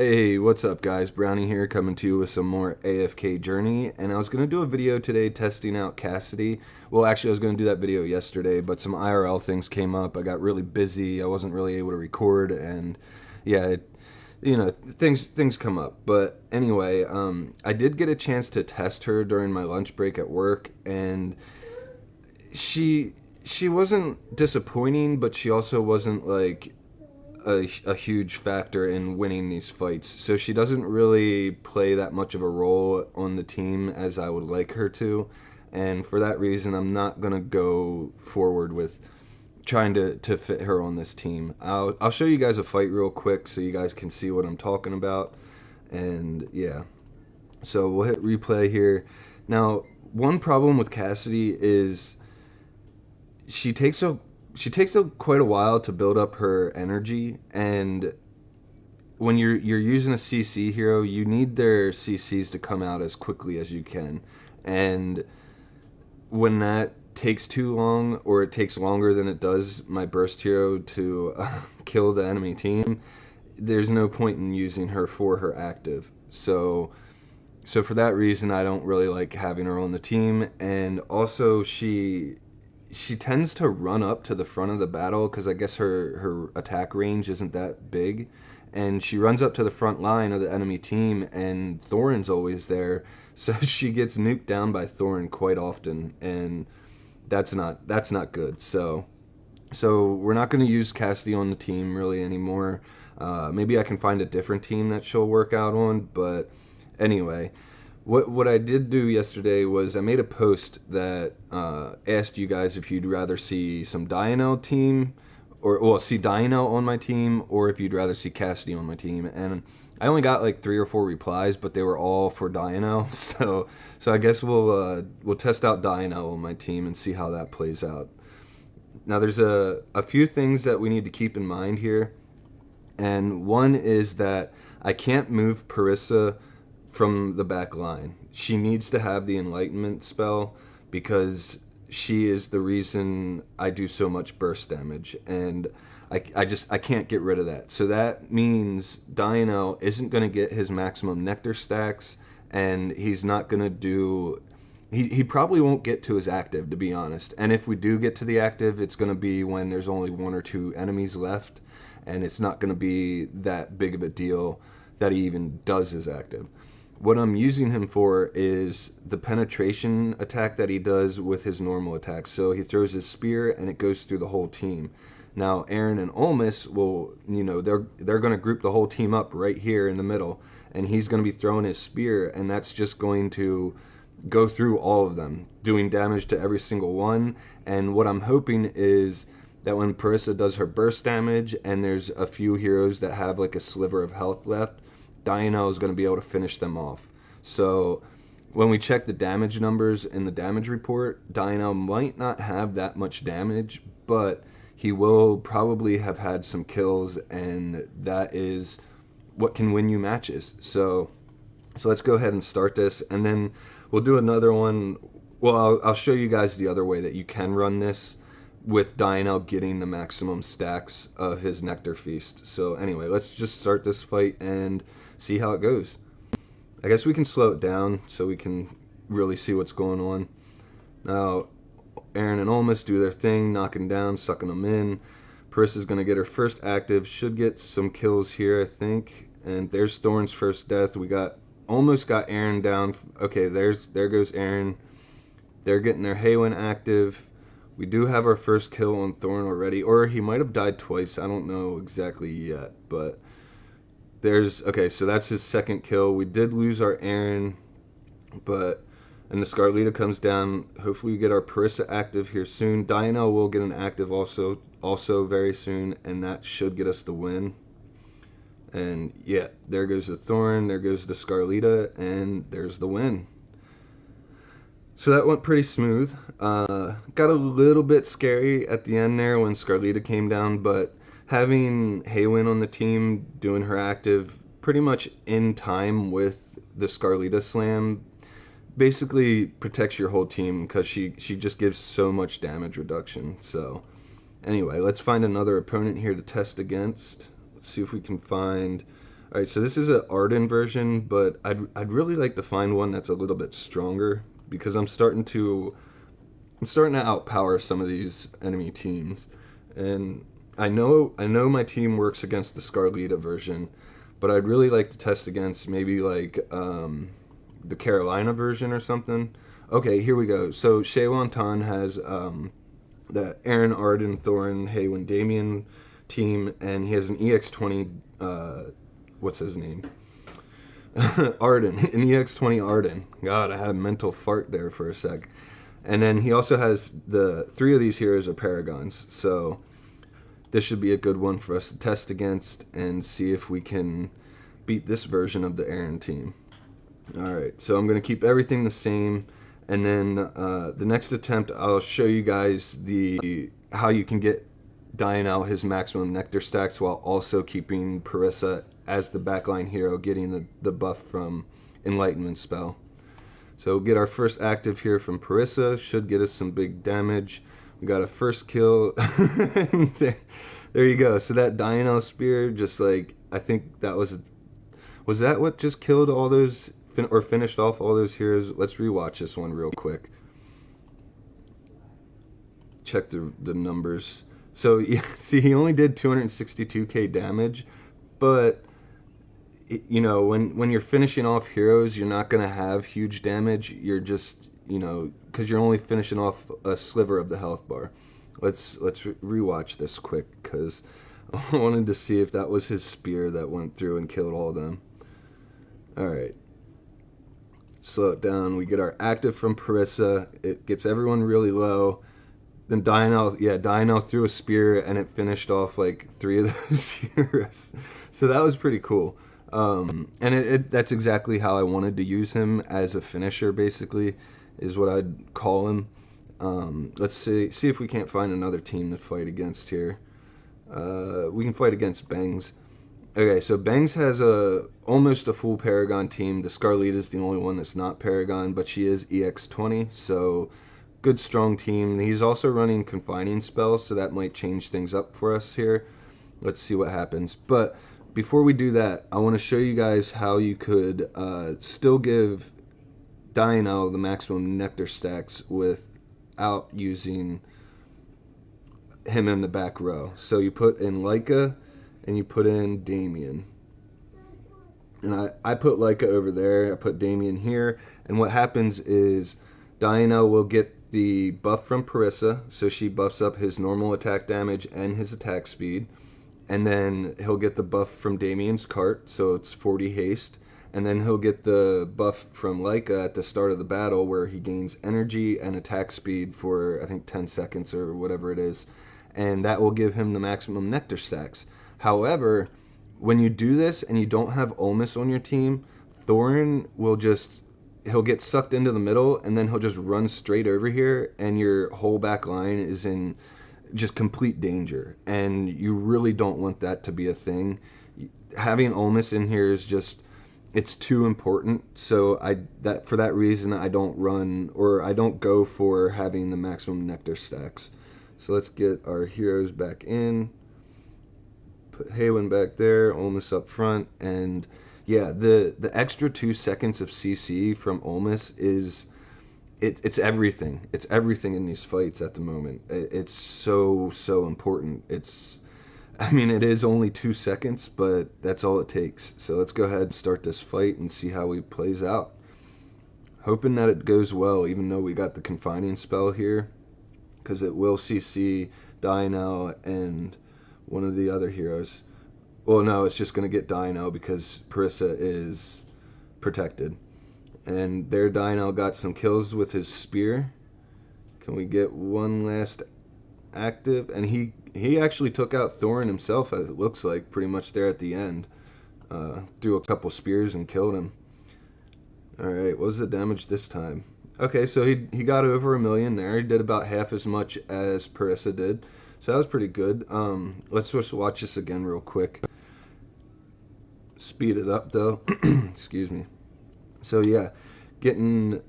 Hey, what's up guys? Brownie here coming to you with some more AFK Journey, and I was going to do a video today testing out Cassidy. Well, actually I was going to do that video yesterday, but some IRL things came up. I got really busy. I wasn't really able to record, and yeah, things come up. But anyway, I did get a chance to test her during my lunch break at work, and she wasn't disappointing, but she also wasn't like a huge factor in winning these fights. So she doesn't really play that much of a role on the team as I would like her to. And for that reason, I'm not going to go forward with trying to fit her on this team. I'll show you guys a fight real quick so you guys can see what I'm talking about. And yeah, so we'll hit replay here. Now, one problem with Cassidy is she takes quite a while to build up her energy, and when you're using a CC hero, you need their CCs to come out as quickly as you can. And when that takes too long, or it takes longer than it does my burst hero to kill the enemy team, there's no point in using her for her active. So for that reason, I don't really like having her on the team. And also she tends to run up to the front of the battle because I guess her attack range isn't that big, and she runs up to the front line of the enemy team, and Thorin's always there, so she gets nuked down by Thorin quite often, and that's not good. So we're not going to use Cassidy on the team really anymore. Maybe I can find a different team that she'll work out on, but anyway. What I did do yesterday was I made a post that asked you guys if you'd rather see some Dionel team, or see Dionel on my team, or if you'd rather see Cassidy on my team. And I only got like 3 or 4 replies, but they were all for Dionel. So I guess we'll test out Dionel on my team and see how that plays out. Now there's a few things that we need to keep in mind here, and one is that I can't move PARISA from the back line. She needs to have the enlightenment spell because she is the reason I do so much burst damage, and I can't get rid of that. So that means Dionel isn't going to get his maximum nectar stacks, and he's not going to do, he probably won't get to his active, to be honest. And if we do get to the active, it's going to be when there's only 1 or 2 enemies left, and it's not going to be that big of a deal that he even does his active. What I'm using him for is the penetration attack that he does with his normal attack. So he throws his spear and it goes through the whole team. Now Aaron and Olmus will, they're going to group the whole team up right here in the middle, and he's going to be throwing his spear, and that's just going to go through all of them, doing damage to every single one. And what I'm hoping is that when PARISA does her burst damage and there's a few heroes that have like a sliver of health left, Dionel is going to be able to finish them off. So when we check the damage numbers in the damage report, Dionel might not have that much damage, but he will probably have had some kills, and that is what can win you matches. So let's go ahead and start this, and then we'll do another one. Well, I'll show you guys the other way that you can run this with Dionel getting the maximum stacks of his nectar feast. So anyway, let's just start this fight and see how it goes. I guess we can slow it down so we can really see what's going on. Now, Aaron and Olmus do their thing, knocking down, sucking them in. PARISA's going to get her first active, should get some kills here, I think. And there's Thorn's first death. We almost got Aaron down. Okay, there goes Aaron. They're getting their Haywin active. We do have our first kill on Thorn already, or he might have died twice. I don't know exactly yet, but okay, so that's his second kill. We did lose our Aaron, and the Scarlita comes down. Hopefully we get our PARISA active here soon. Dionel will get an active also very soon, and that should get us the win. And yeah, there goes the Thorn, there goes the Scarlita, and there's the win. So that went pretty smooth. Got a little bit scary at the end there when Scarlita came down, but having Haywin on the team doing her active pretty much in time with the Scarlita slam basically protects your whole team because she just gives so much damage reduction. So anyway, let's find another opponent here to test against. Let's see if we can find All right, so this is an Arden version, but I'd really like to find one that's a little bit stronger because I'm starting to outpower some of these enemy teams, and I know my team works against the Scarlita version, but I'd really like to test against maybe like the Carolina version or something. Okay, here we go. So Shea Wonton has the Aaron, Arden, Thorin, Haywin, Damien team, and he has an EX20. What's his name? Arden, an EX20 Arden. God, I had a mental fart there for a sec. And then he also has the 3 of these heroes are Paragons, so this should be a good one for us to test against and see if we can beat this version of the Aaron team. Alright, so I'm going to keep everything the same, and then the next attempt I'll show you guys how you can get Dionel his maximum nectar stacks while also keeping PARISA as the backline hero, getting the buff from Enlightenment spell. So we'll get our first active here from PARISA, should get us some big damage. We got a first kill. there you go. So that Dionel spear, just like, I think that was that what just killed all those, or finished off all those heroes? Let's rewatch this one real quick. Check the numbers. So, yeah, see, he only did 262k damage, but, you know, when you're finishing off heroes, you're not going to have huge damage. You're just, you know, because you're only finishing off a sliver of the health bar. Let's rewatch this quick, because I wanted to see if that was his spear that went through and killed all of them. Alright. Slow it down. We get our active from PARISA. It gets everyone really low. Then Dionel threw a spear and it finished off like 3 of those heroes. So that was pretty cool. And that's exactly how I wanted to use him, as a finisher, basically, is what I'd call him. Let's see if we can't find another team to fight against here. We can fight against Bangs. Okay, so Bangs has almost a full Paragon team. The Scarlita is the only one that's not Paragon, but she is EX20, so good strong team. He's also running Confining spells, so that might change things up for us here. Let's see what happens. But before we do that, I want to show you guys how you could still give Dionel the maximum nectar stacks without using him in the back row. So you put in Leica and you put in Damien. And I put Leica over there, I put Damien here, and what happens is Dionel will get the buff from PARISA, so she buffs up his normal attack damage and his attack speed, and then he'll get the buff from Damien's cart, so it's 40 haste, and then he'll get the buff from Leica at the start of the battle, where he gains energy and attack speed for, I think, 10 seconds or whatever it is, and that will give him the maximum nectar stacks. However, when you do this and you don't have Olmus on your team, Thorin will he'll get sucked into the middle, and then he'll just run straight over here, and your whole back line is in just complete danger, and you really don't want that to be a thing. Having Olmus in here is just, it's too important. So for that reason, I don't run, or I don't go for having the maximum nectar stacks. So let's get our heroes back in, put Haywin back there, Olmus up front, and yeah, the extra 2 seconds of CC from Olmus is, it's everything. It's everything in these fights at the moment. It's so important. I mean, it is only 2 seconds, but that's all it takes. So let's go ahead and start this fight and see how it plays out. Hoping that it goes well, even though we got the Confining spell here, because it will CC Dionel and one of the other heroes. Well, no, it's just going to get Dionel because PARISA is protected. And there Dionel got some kills with his spear. Can we get one last active? And he actually took out Thorin himself, as it looks like, pretty much there at the end. Threw a couple spears and killed him. Alright, what was the damage this time? Okay, so he got over 1 million there. He did about half as much as PARISA did. So that was pretty good. Let's just watch this again real quick. Speed it up though. Excuse me. So yeah, getting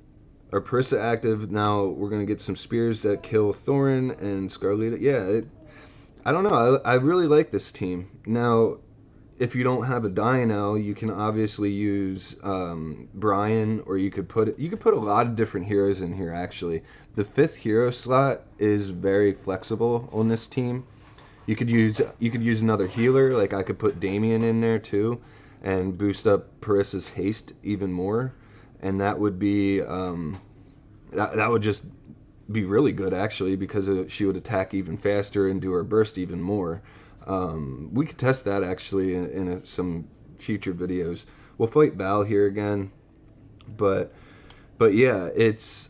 our PARISA active. Now we're going to get some spears that kill Thorin and Scarlita. Yeah, I don't know. I really like this team. Now, if you don't have a Dionel, you can obviously use Brian, or you could put a lot of different heroes in here. Actually, the 5th hero slot is very flexible on this team. You could use another healer. Like I could put Damien in there too, and boost up PARISA's haste even more, and that would be that would just be really good actually, because she would attack even faster and do her burst even more. We could test that actually in some future videos. We'll fight Val here again, but yeah,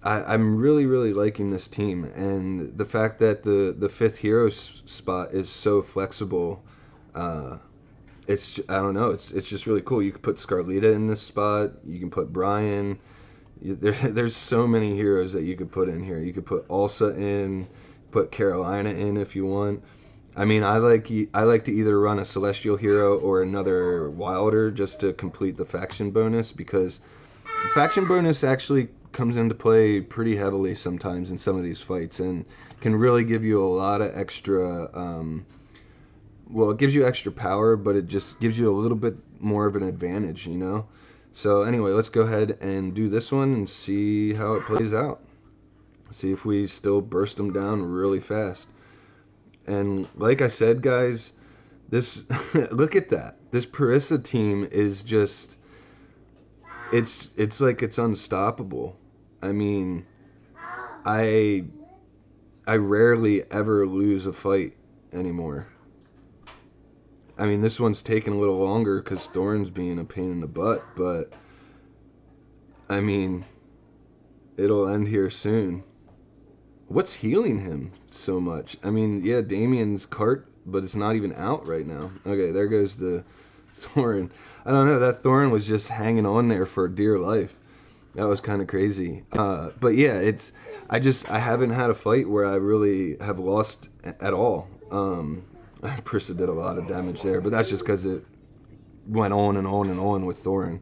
I'm really liking this team, and the fact that the 5th hero spot is so flexible. It's, I don't know, it's just really cool. You could put Scarlita in this spot. You can put Brian. There's so many heroes that you could put in here. You could put Ulsa in, put Carolina in if you want. I mean, I like to either run a Celestial hero or another Wilder just to complete the faction bonus, because the faction bonus actually comes into play pretty heavily sometimes in some of these fights, and can really give you a lot of extra, well, it gives you extra power, but it just gives you a little bit more of an advantage, you know? So anyway, let's go ahead and do this one and see how it plays out. See if we still burst them down really fast. And like I said, guys, this look at that. This PARISA team is just, it's like it's unstoppable. I mean, I rarely ever lose a fight anymore. I mean, this one's taking a little longer because Thorn's being a pain in the butt, but I mean, it'll end here soon. What's healing him so much? I mean, yeah, Damien's cart, but it's not even out right now. Okay, there goes the Thorn. I don't know, that Thorn was just hanging on there for dear life. That was kind of crazy. But yeah, I haven't had a fight where I really have lost at all. PARISA did a lot of damage there, but that's just because it went on and on and on with Thorn.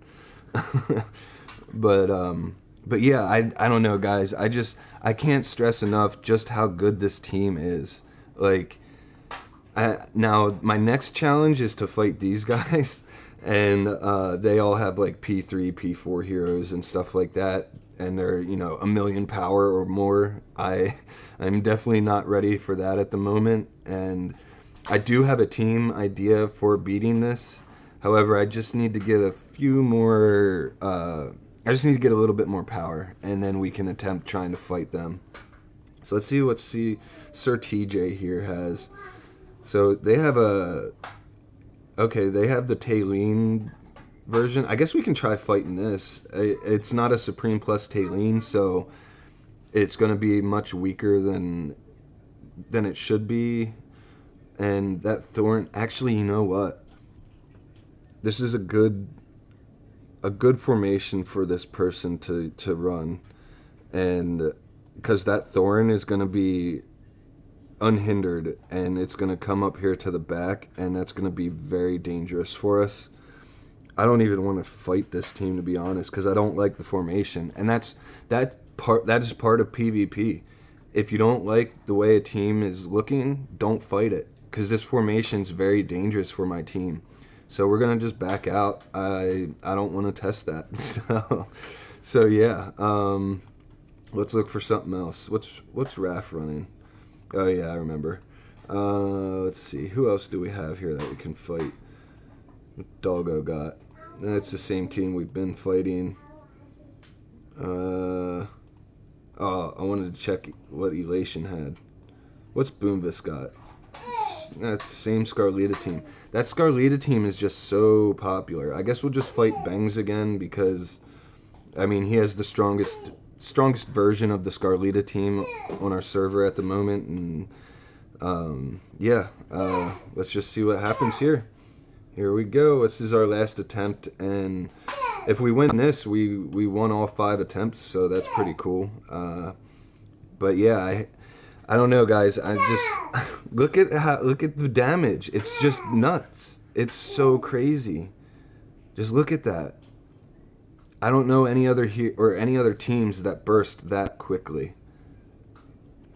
But yeah, I don't know, guys. I can't stress enough just how good this team is. Like, now my next challenge is to fight these guys, and they all have like P3, P4 heroes and stuff like that, and they're, you know, 1,000,000 power or more. I'm definitely not ready for that at the moment, and I do have a team idea for beating this. However, I just need to get a few more, I just need to get a little bit more power, and then we can attempt trying to fight them. So let's see what Sir TJ here has. So they have they have the Taylene version. I guess we can try fighting this. It's not a Supreme Plus Taylene, so it's going to be much weaker than it should be. And that Thorn, actually, you know what? This is a good formation for this person to run, and because that Thorn is going to be unhindered, and it's going to come up here to the back, and that's going to be very dangerous for us. I don't even want to fight this team, to be honest, because I don't like the formation, and that is part of PvP. If you don't like the way a team is looking, don't fight it, because this formation is very dangerous for my team. So we're gonna just back out. I don't want to test that. So yeah. Let's look for something else. What's Raph running? Oh yeah, I remember. Let's see. Who else do we have here that we can fight? What Doggo got? That's the same team we've been fighting. Oh, I wanted to check what Elation had. What's Boomvis got? That's the same Scarlita team. That Scarlita team is just so popular. I guess we'll just fight Bangs again, because I mean, he has the strongest version of the Scarlita team on our server at the moment, and yeah, let's just see what happens here. Here we go. This is our last attempt, and if we win this, we won all 5 attempts, so that's pretty cool. But yeah, I don't know, guys. I just look at the damage. It's just nuts. It's so crazy. Just look at that. I don't know any other teams that burst that quickly.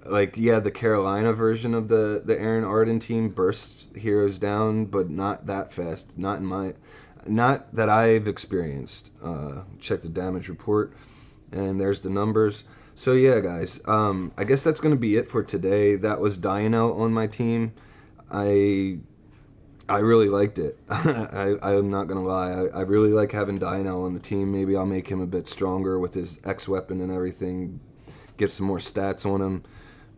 like, yeah, the Carolina version of the Aaron Arden team bursts heroes down, but not that fast. Not that I've experienced. Check the damage report, and there's the numbers. So yeah, guys, I guess that's gonna be it for today. That was Dionel on my team. I really liked it. I'm not gonna lie. I really like having Dionel on the team. Maybe I'll make him a bit stronger with his X weapon and everything. Get some more stats on him.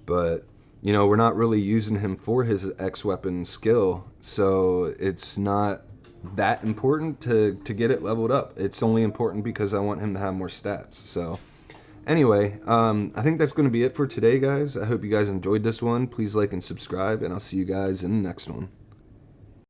But, you know, we're not really using him for his X weapon skill, so it's not that important to get it leveled up. It's only important because I want him to have more stats. So anyway, I think that's going to be it for today, guys. I hope you guys enjoyed this one. Please like and subscribe, and I'll see you guys in the next one.